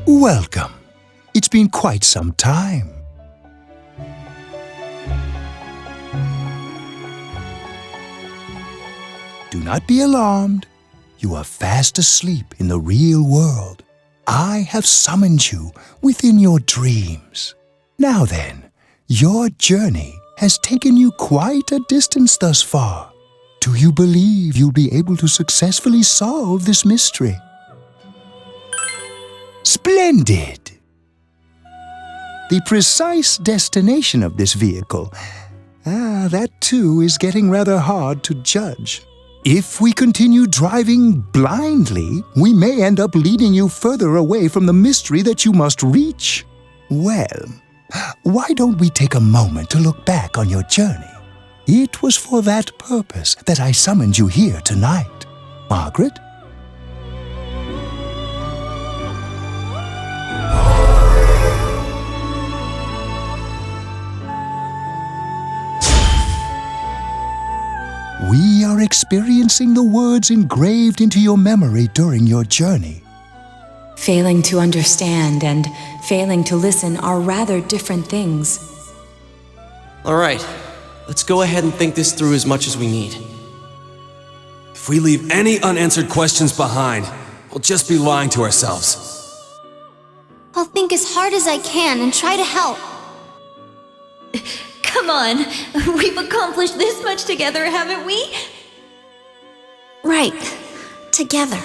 Welcome. It's been quite some time. Do not be alarmed. You are fast asleep in the real world. I have summoned you within your dreams. Now then, your journey has taken you quite a distance thus far. Do you believe you'll be able to successfully solve this mystery? Splendid! The precise destination of this vehicle, that too is getting rather hard to judge. If we continue driving blindly, we may end up leading you further away from the mystery that you must reach. Well, why don't we take a moment to look back on your journey? It was for that purpose that I summoned you here tonight. Margaret? We are experiencing the words engraved into your memory during your journey. Failing to understand and failing to listen are rather different things. All right, let's go ahead and think this through as much as we need. If we leave any unanswered questions behind, we'll just be lying to ourselves. I'll think as hard as I can and try to help. Come on, we've accomplished this much together, haven't we? Right, together.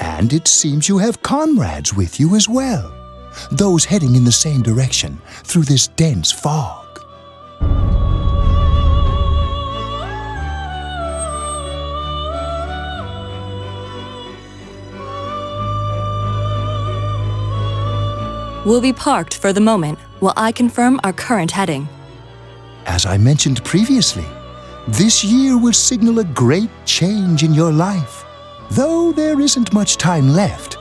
And it seems you have comrades with you as well, those heading in the same direction through this dense fog. We'll be parked for the moment while I confirm our current heading. As I mentioned previously, this year will signal a great change in your life. Though there isn't much time left,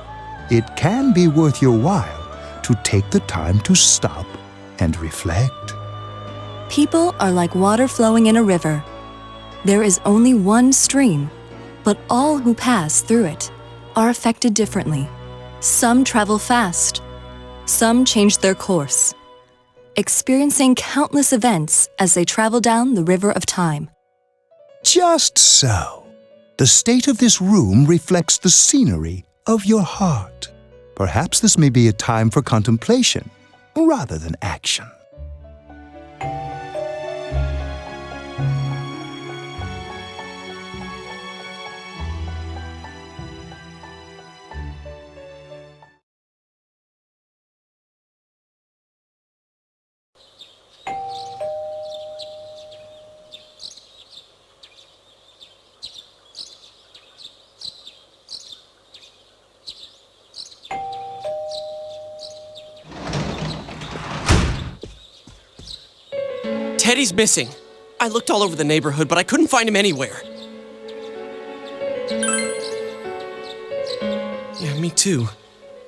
it can be worth your while to take the time to stop and reflect. People are like water flowing in a river. There is only one stream, but all who pass through it are affected differently. Some travel fast. Some change their course, experiencing countless events as they travel down the river of time. Just so. The state of this room reflects the scenery of your heart. Perhaps this may be a time for contemplation rather than action. Teddy's missing. I looked all over the neighborhood, but I couldn't find him anywhere. Yeah, me too.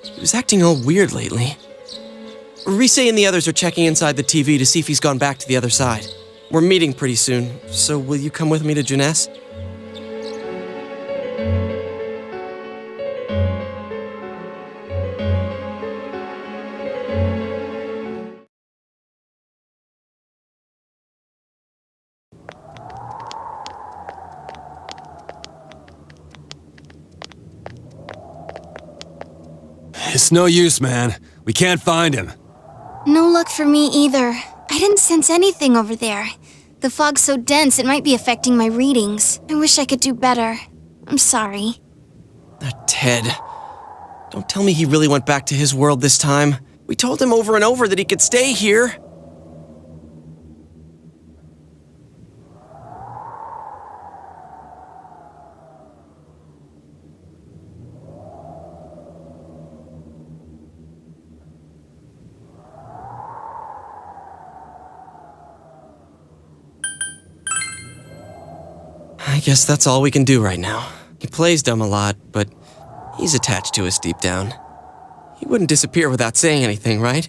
He was acting all weird lately. Rise and the others are checking inside the TV to see if he's gone back to the other side. We're meeting pretty soon, so will you come with me to Jeunesse? It's no use, man. We can't find him. No luck for me either. I didn't sense anything over there. The fog's so dense it might be affecting my readings. I wish I could do better. I'm sorry. That Ted. Don't tell me he really went back to his world this time. We told him over and over that he could stay here. I guess that's all we can do right now. He plays dumb a lot, but he's attached to us deep down. He wouldn't disappear without saying anything, right?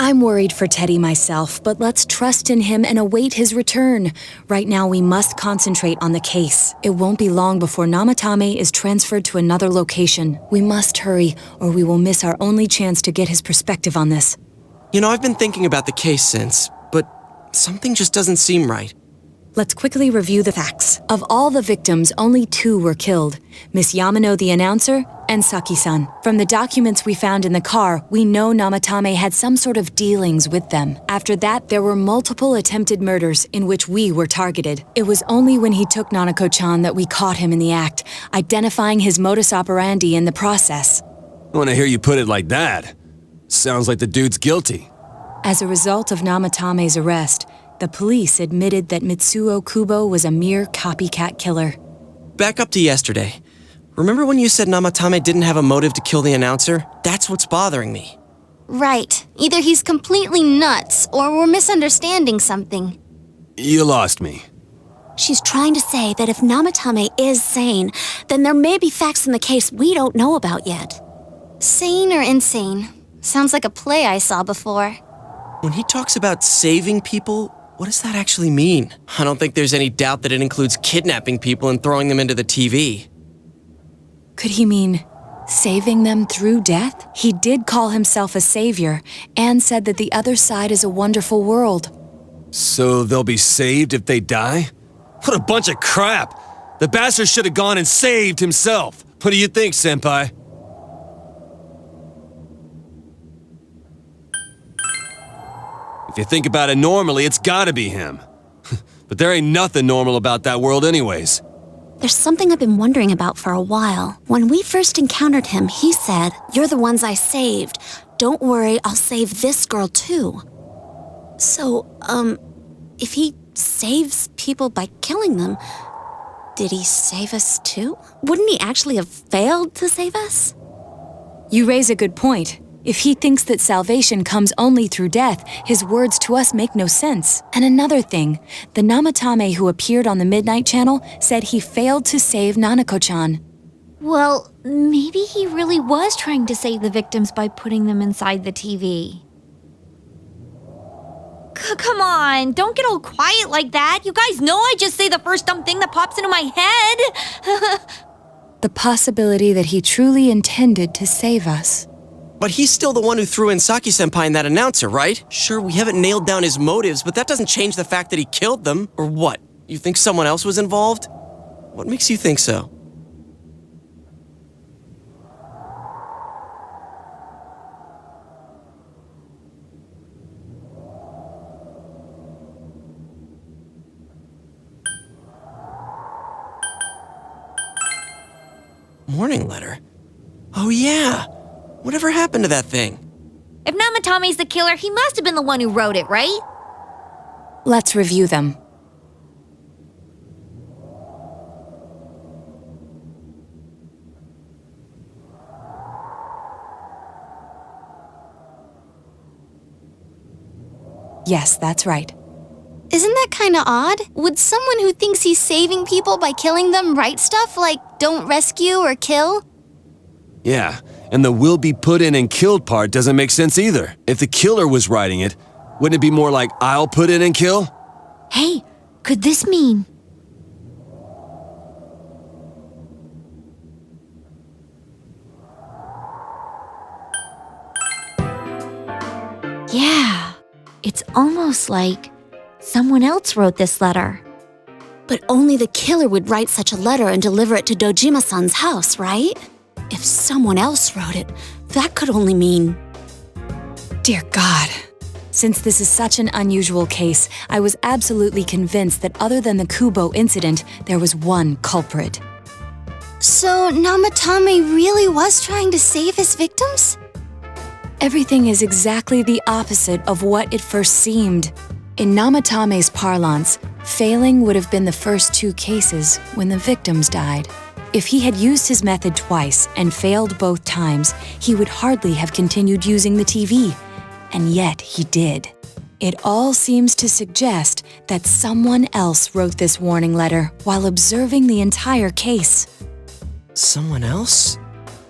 I'm worried for Teddy myself, but let's trust in him and await his return. Right now, we must concentrate on the case. It won't be long before Namatame is transferred to another location. We must hurry, or we will miss our only chance to get his perspective on this. You know, I've been thinking about the case since, but something just doesn't seem right. Let's quickly review the facts. Of all the victims, only 2 were killed. Miss Yamano, the announcer, and Saki-san. From the documents we found in the car, we know Namatame had some sort of dealings with them. After that, there were multiple attempted murders in which we were targeted. It was only when he took Nanako-chan that we caught him in the act, identifying his modus operandi in the process. When I hear you put it like that, sounds like the dude's guilty. As a result of Namatame's arrest, the police admitted that Mitsuo Kubo was a mere copycat killer. Back up to yesterday. Remember when you said Namatame didn't have a motive to kill the announcer? That's what's bothering me. Right. Either he's completely nuts, or we're misunderstanding something. You lost me. She's trying to say that if Namatame is sane, then there may be facts in the case we don't know about yet. Sane or insane? Sounds like a play I saw before. When he talks about saving people, what does that actually mean? I don't think there's any doubt that it includes kidnapping people and throwing them into the TV. Could he mean saving them through death? He did call himself a savior and said that the other side is a wonderful world. So they'll be saved if they die? What a bunch of crap! The bastard should have gone and saved himself. What do you think, Senpai? If you think about it normally, it's gotta be him. But there ain't nothing normal about that world anyways. There's something I've been wondering about for a while. When we first encountered him, he said, "You're the ones I saved. Don't worry, I'll save this girl too." So, if he saves people by killing them, did he save us too? Wouldn't he actually have failed to save us? You raise a good point. If he thinks that salvation comes only through death, his words to us make no sense. And another thing, the Namatame who appeared on the Midnight Channel said he failed to save Nanako-chan. Well, maybe he really was trying to save the victims by putting them inside the TV. Come on, don't get all quiet like that. You guys know I just say the first dumb thing that pops into my head. The possibility that he truly intended to save us. But he's still the one who threw in Saki-senpai and that announcer, right? Sure, we haven't nailed down his motives, but that doesn't change the fact that he killed them. Or what? You think someone else was involved? What makes you think so? Morning letter? Oh yeah! Whatever happened to that thing? If Namatame's the killer, he must have been the one who wrote it, right? Let's review them. Yes, that's right. Isn't that kinda odd? Would someone who thinks he's saving people by killing them write stuff like, "Don't rescue or kill"? Yeah, and the will be put in and killed part doesn't make sense either. If the killer was writing it, wouldn't it be more like, "I'll put in and kill"? Hey, could this mean... Yeah, it's almost like someone else wrote this letter. But only the killer would write such a letter and deliver it to Dojima-san's house, right? If someone else wrote it, that could only mean... Dear God. Since this is such an unusual case, I was absolutely convinced that other than the Kubo incident, there was one culprit. So Namatame really was trying to save his victims? Everything is exactly the opposite of what it first seemed. In Namatame's parlance, failing would have been the first 2 cases when the victims died. If he had used his method twice and failed both times, he would hardly have continued using the TV. And yet he did. It all seems to suggest that someone else wrote this warning letter while observing the entire case. Someone else?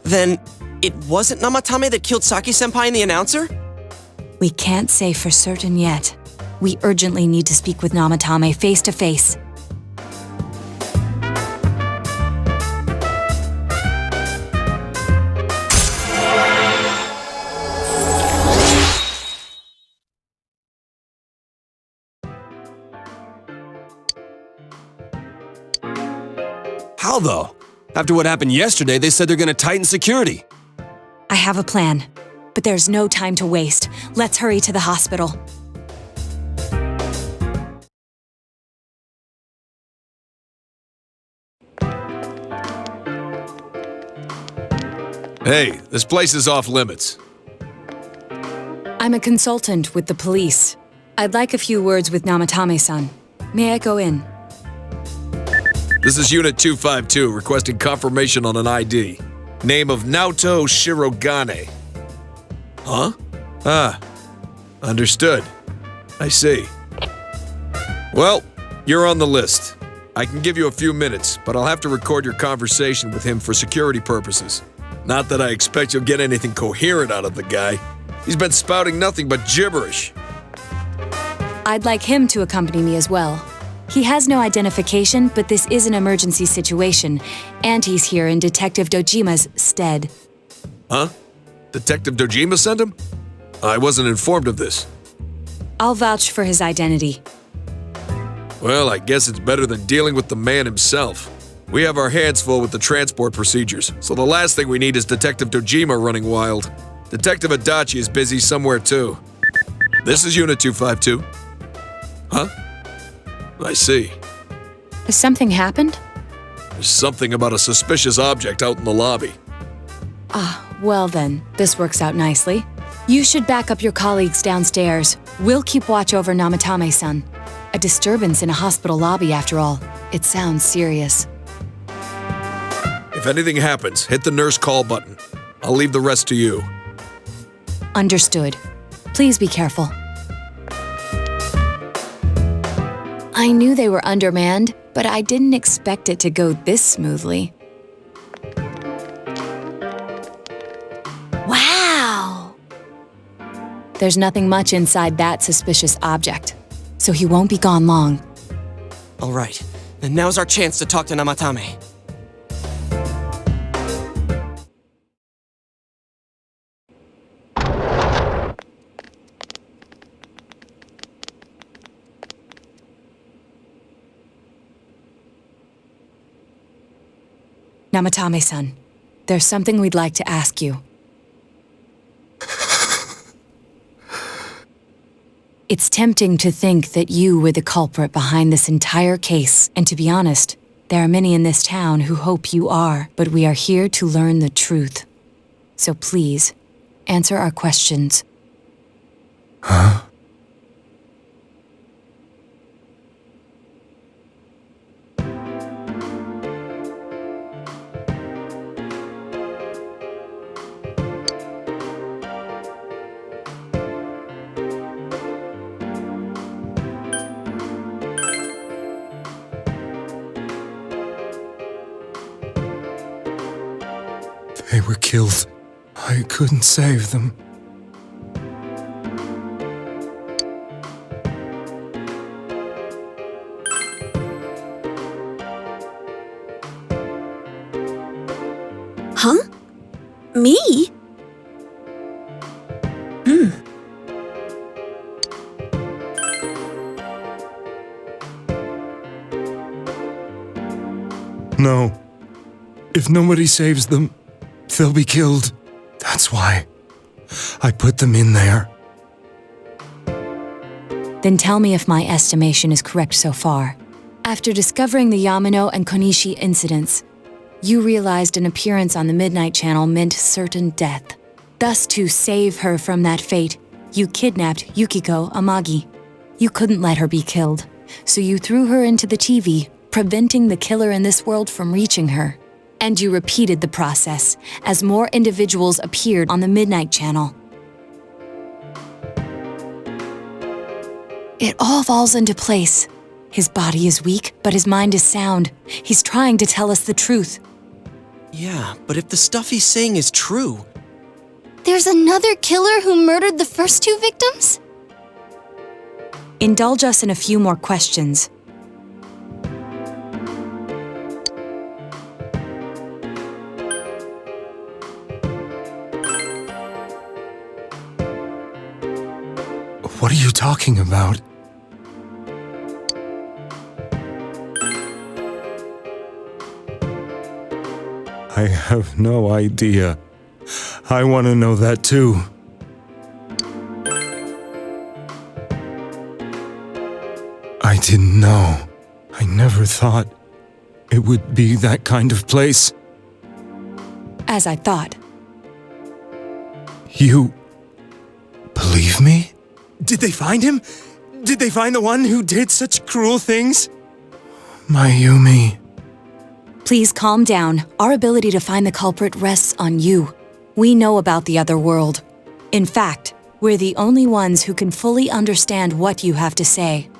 Then it wasn't Namatame that killed Saki-senpai and the announcer? We can't say for certain yet. We urgently need to speak with Namatame face to face. How though? After what happened yesterday, they said they're gonna tighten security. I have a plan, but there's no time to waste. Let's hurry to the hospital. Hey, this place is off limits. I'm a consultant with the police. I'd like a few words with Namatame-san. May I go in? This is Unit 252, requesting confirmation on an ID. Name of Naoto Shirogane. Huh? Ah, understood. I see. Well, you're on the list. I can give you a few minutes, but I'll have to record your conversation with him for security purposes. Not that I expect you'll get anything coherent out of the guy. He's been spouting nothing but gibberish. I'd like him to accompany me as well. He has no identification, but this is an emergency situation, and he's here in Detective Dojima's stead. Huh? Detective Dojima sent him? I wasn't informed of this. I'll vouch for his identity. Well, I guess it's better than dealing with the man himself. We have our hands full with the transport procedures, so the last thing we need is Detective Dojima running wild. Detective Adachi is busy somewhere too. This is Unit 252. Huh? I see. Has something happened? There's something about a suspicious object out in the lobby. Well then, this works out nicely. You should back up your colleagues downstairs. We'll keep watch over Namatame-san. A disturbance in a hospital lobby, after all. It sounds serious. If anything happens, hit the nurse call button. I'll leave the rest to you. Understood. Please be careful. I knew they were undermanned, but I didn't expect it to go this smoothly. Wow! There's nothing much inside that suspicious object, so he won't be gone long. All right, then now's our chance to talk to Namatame. Namatame-san, there's something we'd like to ask you. It's tempting to think that you were the culprit behind this entire case, and to be honest, there are many in this town who hope you are, but we are here to learn the truth. So please, answer our questions. Huh? They were killed. I couldn't save them. Huh? Me? No. If nobody saves them, they'll be killed. That's why I put them in there. Then tell me if my estimation is correct so far. After discovering the Yamano and Konishi incidents, you realized an appearance on the Midnight Channel meant certain death. Thus, to save her from that fate, you kidnapped Yukiko Amagi. You couldn't let her be killed, so you threw her into the TV, preventing the killer in this world from reaching her. And you repeated the process as more individuals appeared on the Midnight Channel. It all falls into place. His body is weak, but his mind is sound. He's trying to tell us the truth. Yeah, but if the stuff he's saying is true... There's another killer who murdered the first two victims? Indulge us in a few more questions. What are you talking about? I have no idea. I want to know that too. I didn't know. I never thought it would be that kind of place. As I thought. You believe me? Did they find him? Did they find the one who did such cruel things? Mayumi. Please calm down. Our ability to find the culprit rests on you. We know about the other world. In fact, we're the only ones who can fully understand what you have to say.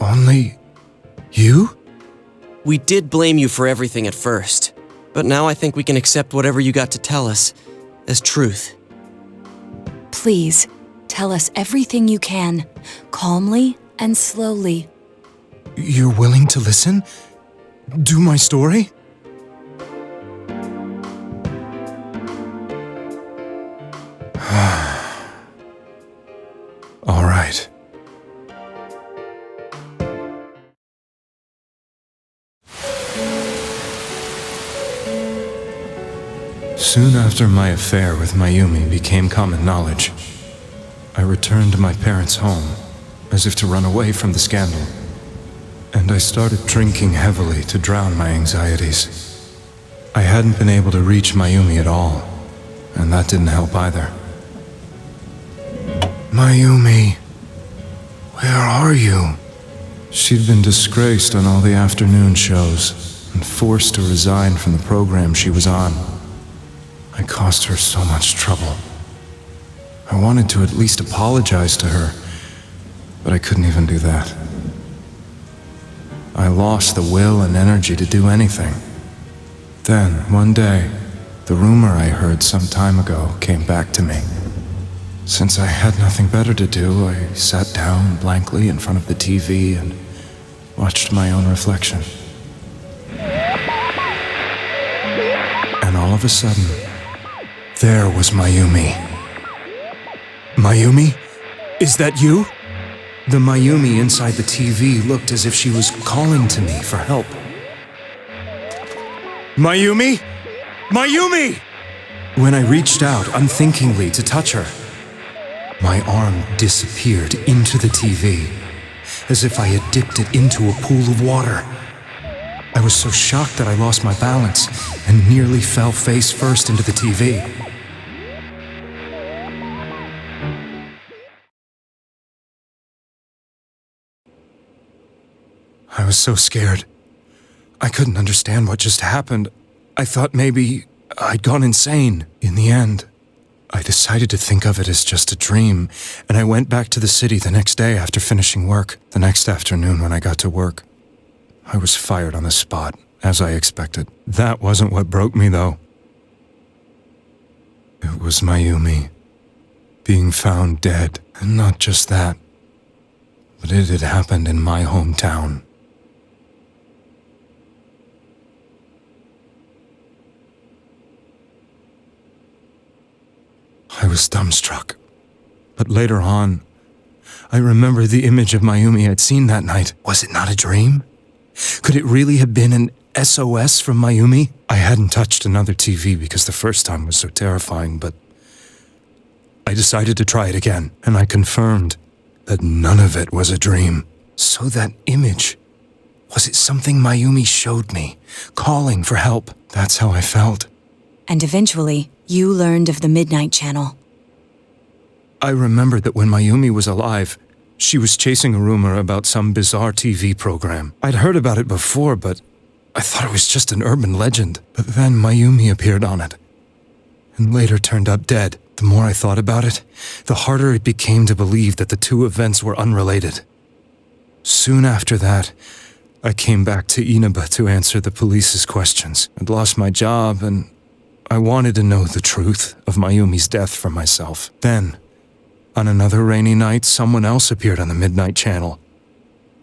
Only you? We did blame you for everything at first, but now I think we can accept whatever you got to tell us as truth. Please, tell us everything you can, calmly and slowly. You're willing to listen? Do my story? All right. Soon after my affair with Mayumi became common knowledge, I returned to my parents' home, as if to run away from the scandal. And I started drinking heavily to drown my anxieties. I hadn't been able to reach Mayumi at all, and that didn't help either. Mayumi, where are you? She'd been disgraced on all the afternoon shows and forced to resign from the program she was on. I caused her so much trouble. I wanted to at least apologize to her, but I couldn't even do that. I lost the will and energy to do anything. Then, one day, the rumor I heard some time ago came back to me. Since I had nothing better to do, I sat down blankly in front of the TV and watched my own reflection. And all of a sudden, there was Mayumi. Mayumi? Is that you? The Mayumi inside the TV looked as if she was calling to me for help. Mayumi? Mayumi! When I reached out unthinkingly to touch her, my arm disappeared into the TV, as if I had dipped it into a pool of water. I was so shocked that I lost my balance and nearly fell face first into the TV. I was so scared. I couldn't understand what just happened. I thought maybe I'd gone insane. In the end, I decided to think of it as just a dream, and I went back to the city the next day after finishing work. The next afternoon when I got to work, I was fired on the spot, as I expected. That wasn't what broke me, though. It was Mayumi being found dead, and not just that, but it had happened in my hometown. I was dumbstruck. But later on, I remember the image of Mayumi I'd seen that night. Was it not a dream? Could it really have been an SOS from Mayumi? I hadn't touched another TV because the first time was so terrifying, but I decided to try it again, and I confirmed that none of it was a dream. So that image, was it something Mayumi showed me, calling for help? That's how I felt. And eventually, you learned of the Midnight Channel. I remembered that when Mayumi was alive, she was chasing a rumor about some bizarre TV program. I'd heard about it before, but I thought it was just an urban legend. But then Mayumi appeared on it, and later turned up dead. The more I thought about it, the harder it became to believe that the two events were unrelated. Soon after that, I came back to Inaba to answer the police's questions. I'd lost my job, and I wanted to know the truth of Mayumi's death for myself. Then, on another rainy night, someone else appeared on the Midnight Channel.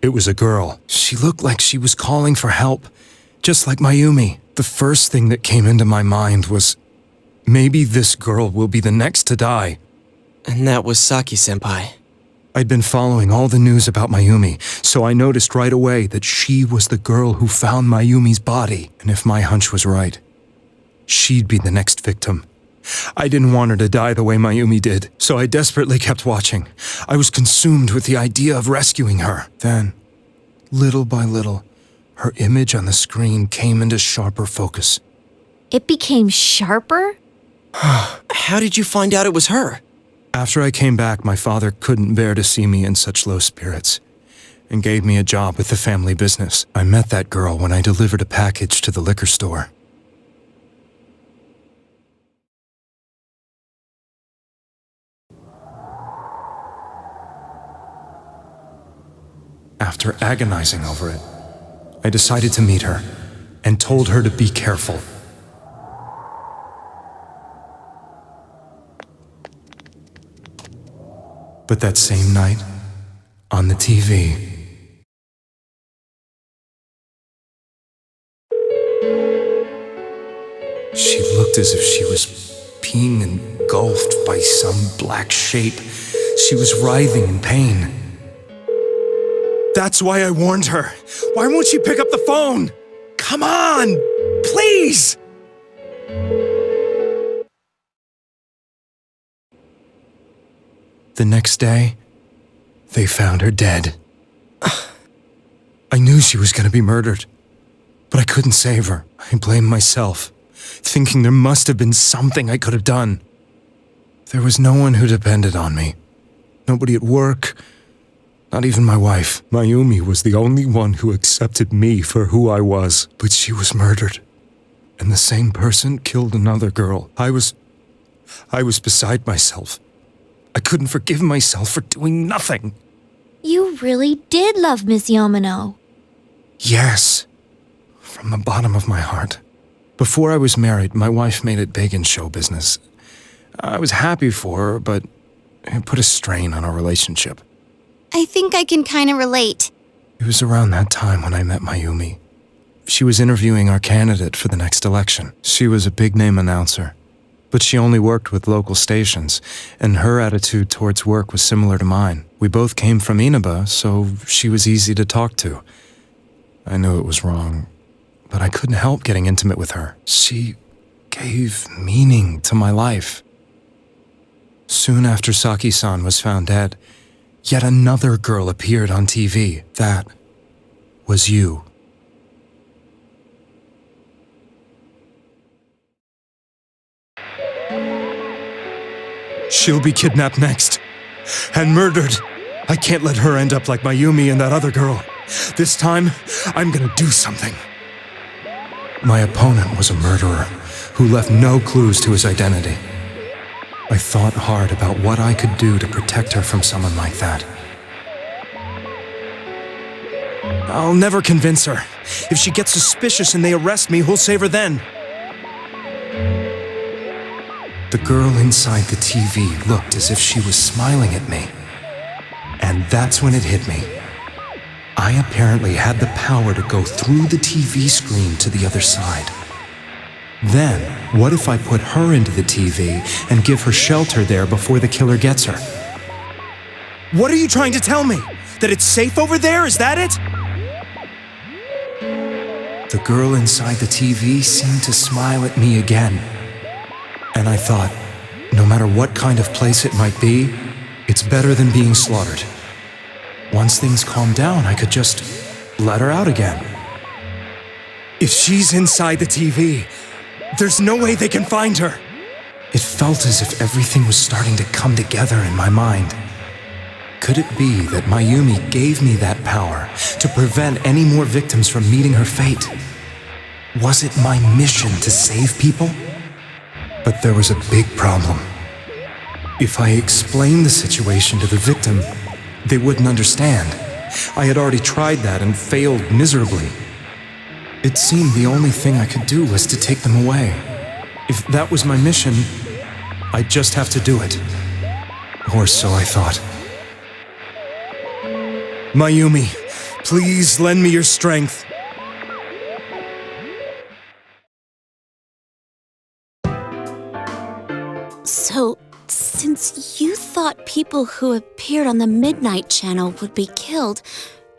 It was a girl. She looked like she was calling for help, just like Mayumi. The first thing that came into my mind was, maybe this girl will be the next to die. And that was Saki-senpai. I'd been following all the news about Mayumi, so I noticed right away that she was the girl who found Mayumi's body. And if my hunch was right, she'd be the next victim. I didn't want her to die the way Mayumi did, so I desperately kept watching. I was consumed with the idea of rescuing her. Then, little by little, her image on the screen came into sharper focus. It became sharper? How did you find out it was her? After I came back, my father couldn't bear to see me in such low spirits and gave me a job with the family business. I met that girl when I delivered a package to the liquor store. After agonizing over it, I decided to meet her and told her to be careful. But that same night, on the TV, she looked as if she was being engulfed by some black shape. She was writhing in pain. That's why I warned her. Why won't she pick up the phone? Come on, please! The next day, they found her dead. I knew she was going to be murdered, but I couldn't save her. I blamed myself, thinking there must have been something I could have done. There was no one who depended on me. Nobody at work, not even my wife. Mayumi was the only one who accepted me for who I was, but she was murdered. And the same person killed another girl. I was beside myself. I couldn't forgive myself for doing nothing. You really did love Miss Yamano. Yes, from the bottom of my heart. Before I was married, my wife made it big in show business. I was happy for her, but it put a strain on our relationship. I think I can kind of relate. It was around that time when I met Mayumi. She was interviewing our candidate for the next election. She was a big-name announcer, but she only worked with local stations, and her attitude towards work was similar to mine. We both came from Inaba, so she was easy to talk to. I knew it was wrong, but I couldn't help getting intimate with her. She gave meaning to my life. Soon after Saki-san was found dead, yet another girl appeared on TV. That was you. She'll be kidnapped next, and murdered. I can't let her end up like Mayumi and that other girl. This time, I'm gonna do something. My opponent was a murderer who left no clues to his identity. I thought hard about what I could do to protect her from someone like that. I'll never convince her. If she gets suspicious and they arrest me, who'll save her then? The girl inside the TV looked as if she was smiling at me. And that's when it hit me. I apparently had the power to go through the TV screen to the other side. Then, what if I put her into the TV and give her shelter there before the killer gets her? What are you trying to tell me? That it's safe over there? Is that it? The girl inside the TV seemed to smile at me again. And I thought, no matter what kind of place it might be, it's better than being slaughtered. Once things calmed down, I could just let her out again. If she's inside the TV, there's no way they can find her. It felt as if everything was starting to come together in my mind. Could it be that Mayumi gave me that power to prevent any more victims from meeting her fate? Was it my mission to save people? But there was a big problem. If I explained the situation to the victim, they wouldn't understand. I had already tried that and failed miserably. It seemed the only thing I could do was to take them away. If that was my mission, I'd just have to do it. Or so I thought. Mayumi, please lend me your strength. So, since you thought people who appeared on the Midnight Channel would be killed,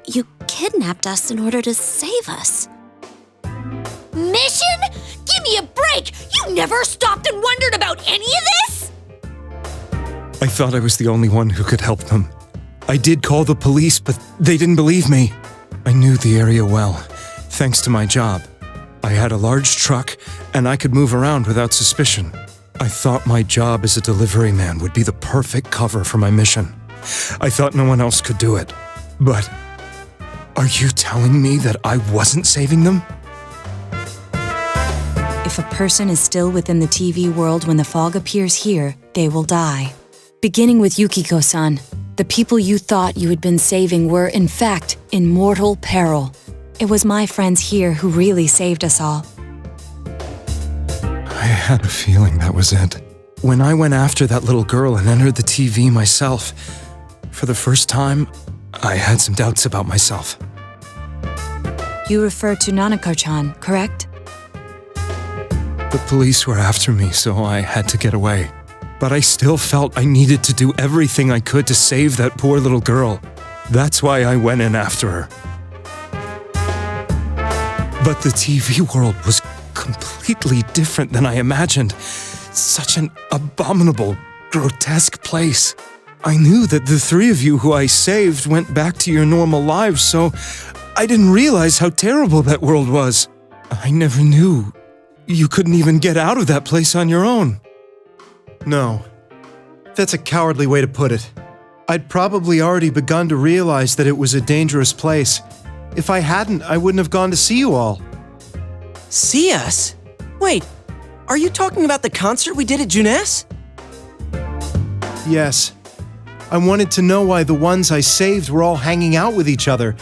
you kidnapped us in order to save us. Mission? Give me a break! You never stopped and wondered about any of this? I thought I was the only one who could help them. I did call the police, but they didn't believe me. I knew the area well, thanks to my job. I had a large truck, and I could move around without suspicion. I thought my job as a delivery man would be the perfect cover for my mission. I thought no one else could do it. But are you telling me that I wasn't saving them? If a person is still within the TV world when the fog appears here, they will die. Beginning with Yukiko-san, the people you thought you had been saving were, in fact, in mortal peril. It was my friends here who really saved us all. I had a feeling that was it. When I went after that little girl and entered the TV myself, for the first time, I had some doubts about myself. You refer to Nanako-chan, correct? The police were after me, so I had to get away. But I still felt I needed to do everything I could to save that poor little girl. That's why I went in after her. But the TV world was completely different than I imagined. Such an abominable, grotesque place. I knew that the three of you who I saved went back to your normal lives, so I didn't realize how terrible that world was. I never knew you couldn't even get out of that place on your own. No. That's a cowardly way to put it. I'd probably already begun to realize that it was a dangerous place. If I hadn't, I wouldn't have gone to see you all. See us? Wait, are you talking about the concert we did at Junes? Yes. I wanted to know why the ones I saved were all hanging out with each other,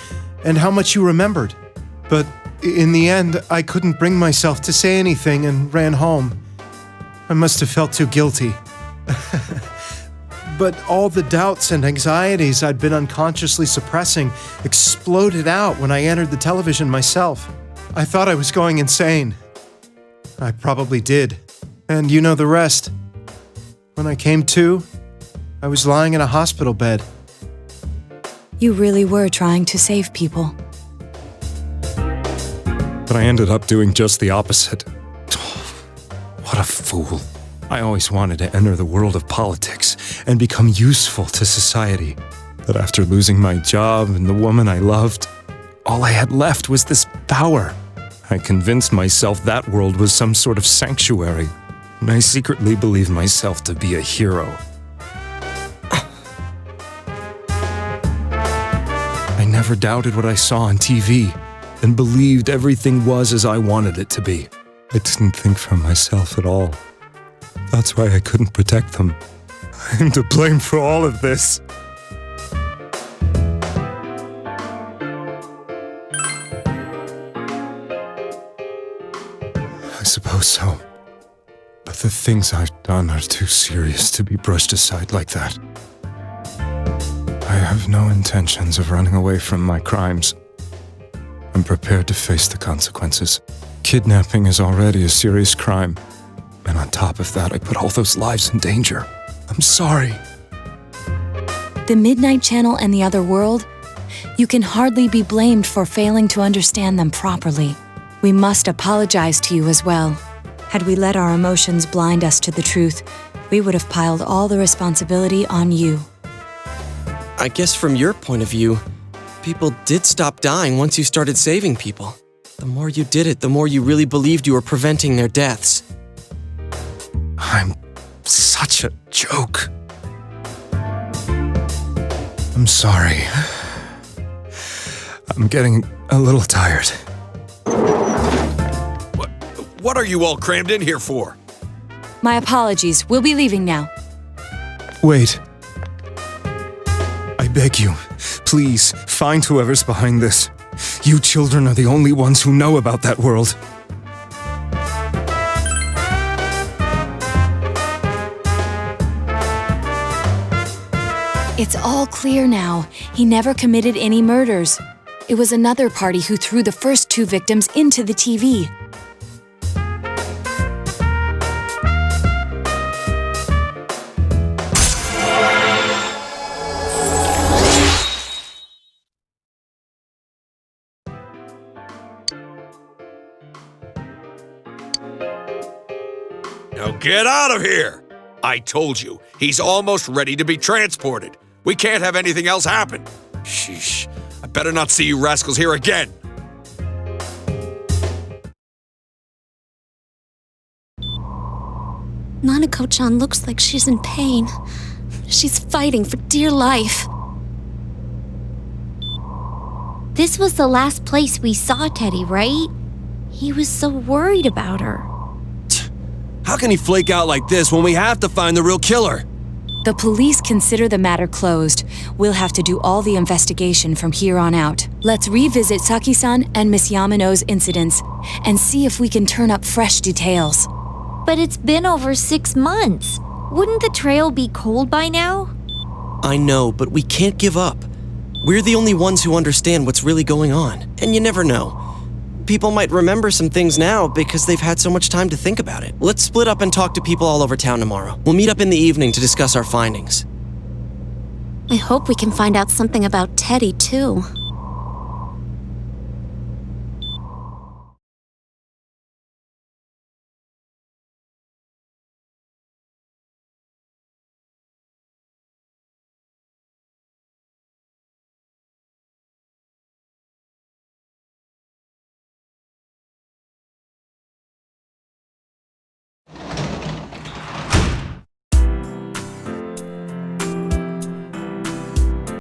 and how much you remembered. But in the end, I couldn't bring myself to say anything and ran home. I must have felt too guilty. But all the doubts and anxieties I'd been unconsciously suppressing exploded out when I entered the television myself. I thought I was going insane. I probably did. And you know the rest. When I came to, I was lying in a hospital bed. You really were trying to save people. But I ended up doing just the opposite. What a fool. I always wanted to enter the world of politics and become useful to society. But after losing my job and the woman I loved, all I had left was this power. I convinced myself that world was some sort of sanctuary, and I secretly believed myself to be a hero. I never doubted what I saw on TV, and believed everything was as I wanted it to be. I didn't think for myself at all. That's why I couldn't protect them. I'm to blame for all of this. I suppose so. But the things I've done are too serious to be brushed aside like that. I have no intentions of running away from my crimes. I'm prepared to face the consequences. Kidnapping is already a serious crime. And on top of that, I put all those lives in danger. I'm sorry. The Midnight Channel and the other world? You can hardly be blamed for failing to understand them properly. We must apologize to you as well. Had we let our emotions blind us to the truth, we would have piled all the responsibility on you. I guess from your point of view, people did stop dying once you started saving people. The more you did it, the more you really believed you were preventing their deaths. I'm such a joke. I'm sorry. I'm getting a little tired. What are you all crammed in here for? My apologies. We'll be leaving now. Wait. I beg you, please, find whoever's behind this. You children are the only ones who know about that world. It's all clear now. He never committed any murders. It was another party who threw the first 2 victims into the TV. Now get out of here! I told you, he's almost ready to be transported. We can't have anything else happen. Sheesh, I better not see you rascals here again. Nanako-chan looks like she's in pain. She's fighting for dear life. This was the last place we saw Teddy, right? He was so worried about her. How can he flake out like this when we have to find the real killer? The police consider the matter closed. We'll have to do all the investigation from here on out. Let's revisit Saki-san and Miss Yamano's incidents and see if we can turn up fresh details. But it's been over 6 months. Wouldn't the trail be cold by now? I know, but we can't give up. We're the only ones who understand what's really going on. And you never know. People might remember some things now because they've had so much time to think about it. Let's split up and talk to people all over town tomorrow. We'll meet up in the evening to discuss our findings. I hope we can find out something about Teddy, too.